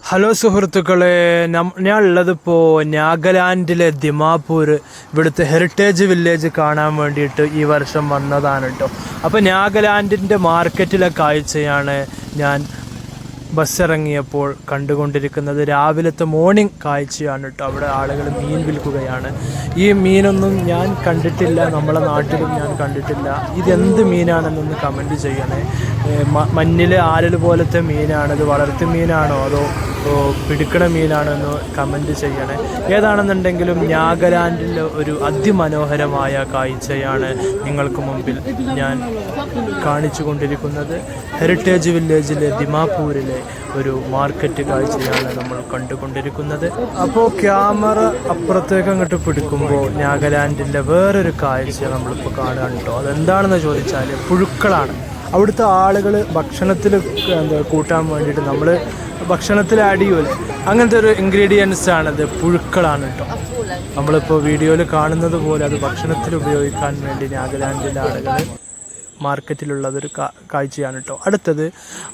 Hello സുഹൃത്തുക്കളെ, ഞാൻ ഉള്ളതിപ്പോൾ നാഗാലാൻഡിലെ ദിമാപൂർ ഇവിടുത്തെ ഹെറിറ്റേജ് വില്ലേജ് കാണാൻ വേണ്ടിയിട്ട് ഈ വർഷം വന്നതാണ് കേട്ടോ. അപ്പോൾ നാഗാലാൻഡിൻ്റെ മാർക്കറ്റിലെ കാഴ്ചയാണ് ഞാൻ ബസ് ഇറങ്ങിയപ്പോൾ കണ്ടുകൊണ്ടിരിക്കുന്നത്. രാവിലത്തെ മോർണിംഗ് കാഴ്ചയാണ് കേട്ടോ. അവിടെ ആളുകൾ മീൻ വിൽക്കുകയാണ്. ഈ മീനൊന്നും ഞാൻ കണ്ടിട്ടില്ല, നമ്മളെ നാട്ടിലും ഞാൻ കണ്ടിട്ടില്ല. ഇതെന്ത് മീനാണെന്നൊന്ന് കമൻറ്റ് ചെയ്യണേ. മഞ്ഞിൽ ആരൽ പോലത്തെ മീനാണ് ഇത്, വളർത്തു മീനാണോ അതോ പിടിക്കണ മീനാണോ എന്ന് കമൻറ്റ് ചെയ്യണേ. ഏതാണെന്നുണ്ടെങ്കിലും നാഗാലാൻഡിലെ ഒരു അതിമനോഹരമായ കാഴ്ചയാണ് നിങ്ങൾക്ക് മുമ്പിൽ ഞാൻ കാണിച്ചു കൊണ്ടിരിക്കുന്നത്. ഹെറിറ്റേജ് വില്ലേജിലെ ദിമാപൂരിലെ ഒരു മാർക്കറ്റ് കാഴ്ചയാണ് നമ്മൾ കണ്ടുകൊണ്ടിരിക്കുന്നത്. അപ്പോൾ ക്യാമറ അപ്പുറത്തേക്ക് അങ്ങോട്ട് പിടിക്കുമ്പോൾ നാഗാലാൻഡിൻ്റെ വേറൊരു കാഴ്ച നമ്മളിപ്പോൾ കാണുകയാണ് കേട്ടോ. അതെന്താണെന്ന് ചോദിച്ചാൽ പുഴുക്കളാണ്. അവിടുത്തെ ആളുകൾ ഭക്ഷണത്തിൽ കൂട്ടാൻ വേണ്ടിയിട്ട് നമ്മൾ ഭക്ഷണത്തിൽ ആഡ് ചെയ്യുമല്ലോ, അങ്ങനത്തെ ഒരു ഇൻഗ്രീഡിയൻസ് ആണത്, പുഴുക്കളാണ് കേട്ടോ. നമ്മളിപ്പോൾ വീഡിയോയിൽ കാണുന്നത് പോലെ അത് ഭക്ഷണത്തിൽ ഉപയോഗിക്കാൻ വേണ്ടി നാഗാലാൻഡിലെ ആളുകൾ മാർക്കറ്റിലുള്ളതൊരു കാഴ്ചയാണ് കേട്ടോ. അടുത്തത്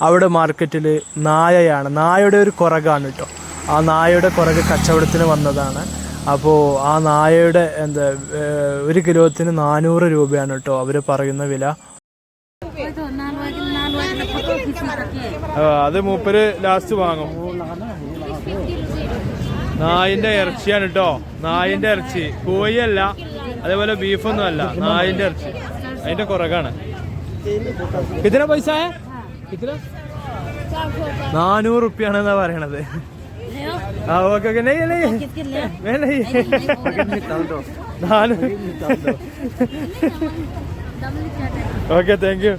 അവിടെ മാർക്കറ്റിൽ നായയാണ്, നായയുടെ ഒരു കുറകാണ് കേട്ടോ. ആ നായയുടെ കുറക് കച്ചവടത്തിന് വന്നതാണ്. അപ്പോൾ ആ നായയുടെ ഒരു കിലോത്തിന് 400 രൂപയാണ് കേട്ടോ അവർ പറയുന്ന വില. അത് മൂപ്പര് ലാസ്റ്റ് വാങ്ങും. നായിന്റെ ഇറച്ചിയാണ് കേട്ടോ, നായിന്റെ ഇറച്ചി, കോഴിയല്ല, അതേപോലെ ബീഫൊന്നും അല്ല, നായിന്റെ ഇറച്ചി, അതിന്റെ കുറകാണ്. ഇതിന്റെ പൈസ 400 റുപ്യാണെന്നാ പറയണത്. ആ ഓക്കെ ഓക്കെ, താങ്ക് യു.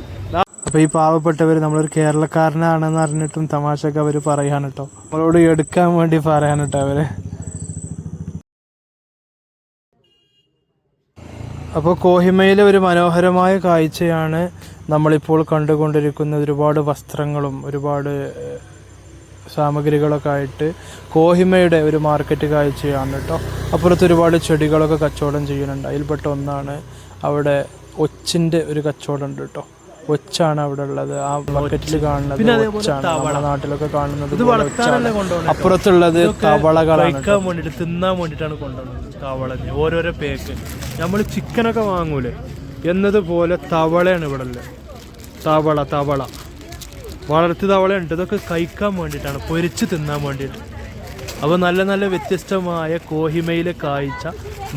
അപ്പോൾ ഈ പാവപ്പെട്ടവർ നമ്മളൊരു കേരളക്കാരനാണെന്ന് അറിഞ്ഞിട്ടും തമാശക്ക് അവർ പറയാണ് കേട്ടോ, നമ്മളോട് എടുക്കാൻ വേണ്ടി പറയാണ് കേട്ടോ അവര്. അപ്പോൾ കോഹിമയിലെ ഒരു മനോഹരമായ കാഴ്ചയാണ് നമ്മളിപ്പോൾ കണ്ടുകൊണ്ടിരിക്കുന്നത്. ഒരുപാട് വസ്ത്രങ്ങളും ഒരുപാട് സാമഗ്രികളൊക്കെ ആയിട്ട് കോഹിമയുടെ ഒരു മാർക്കറ്റ് കാഴ്ചയാണ് കേട്ടോ. അപ്പുറത്ത് ഒരുപാട് ചെടികളൊക്കെ കച്ചവടം ചെയ്യുന്നുണ്ട്. അതിൽപ്പെട്ട ഒന്നാണ് അവിടെ ഒച്ചിൻ്റെ ഒരു കച്ചവടം ഉണ്ട് കേട്ടോ. ഒച്ചാണ് അവിടെ ഉള്ളത്. ആ മാർക്കറ്റിൽ കാണുന്നത് ഒച്ചാണ്, നമ്മുടെ നാട്ടിലൊക്കെ കാണുന്നത്. അപ്പുറത്തുള്ളത് തവളകളാണ്, തിന്നാൻ വേണ്ടിയിട്ടാണ് കൊണ്ടുവന്നത്. തവള ഓരോരോ പേക്ക് നമ്മൾ ചിക്കനൊക്കെ വാങ്ങൂലേ എന്നതുപോലെ തവളയാണ് ഇവിടെ ഉള്ളത്. തവള വളർത്തി തവളയുണ്ട്. ഇതൊക്കെ കഴിക്കാൻ വേണ്ടിയിട്ടാണ്, പൊരിച്ച് തിന്നാൻ വേണ്ടിയിട്ട്. അപ്പോൾ നല്ല നല്ല വ്യത്യസ്തമായ കോഹിമയിലെ കാഴ്ച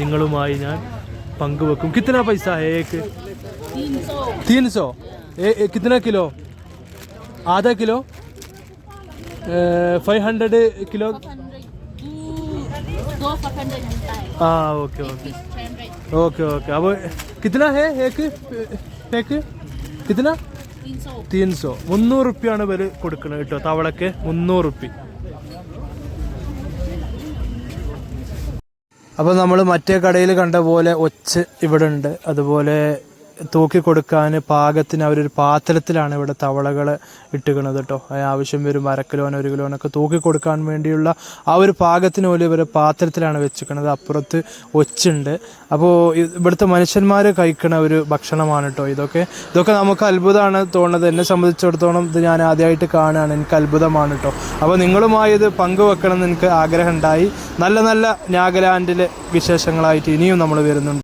നിങ്ങളുമായി ഞാൻ പങ്കുവെക്കും. കിतना पैसा है एक? 300. कितना किलो? आधा किलो? 500 किलो? हाँ ओके ओके ओके ओके. अब कितना है एक कितना? 300. 300 റുപ്യാണ് ഇവർ കൊടുക്കുന്നത് കേട്ടോ. തവളക്ക് 300 റുപ്യ. അപ്പോൾ നമ്മൾ മറ്റേ കടയിൽ കണ്ട പോലെ ഒച്ച് ഇവിടെ ഉണ്ട്. അതുപോലെ തൂക്കി കൊടുക്കാൻ പാകത്തിന് അവരൊരു പാത്രത്തിലാണ് ഇവിടെ തവളകളെ ഇട്ടുകണത് കേട്ടോ. ആവശ്യം വരും 1/2 കിലോനോ 1 കിലോനൊക്കെ തൂക്കി കൊടുക്കാൻ വേണ്ടിയുള്ള ആ ഒരു പാകത്തിന് പോലും ഇവർ പാത്രത്തിലാണ് വെച്ചിരിക്കുന്നത്. അപ്പുറത്ത് ഒച്ചുണ്ട്. അപ്പോൾ ഇവിടുത്തെ മനുഷ്യന്മാർ കഴിക്കണ ഒരു ഭക്ഷണമാണ് കേട്ടോ ഇതൊക്കെ. നമുക്ക് അത്ഭുതമാണ് തോന്നുന്നത്. എന്നെ സംബന്ധിച്ചിടത്തോളം ഇത് ഞാൻ ആദ്യമായിട്ട് കാണുകയാണ്, എനിക്ക് അത്ഭുതമാണ് കേട്ടോ. അപ്പോൾ നിങ്ങളുമായി ഇത് പങ്കുവെക്കണം എന്ന് എനിക്ക് ആഗ്രഹമുണ്ടായി. നല്ല നല്ല നാഗാലാൻഡിലെ വിശേഷങ്ങളായിട്ട് ഇനിയും നമ്മൾ വരുന്നുണ്ട്.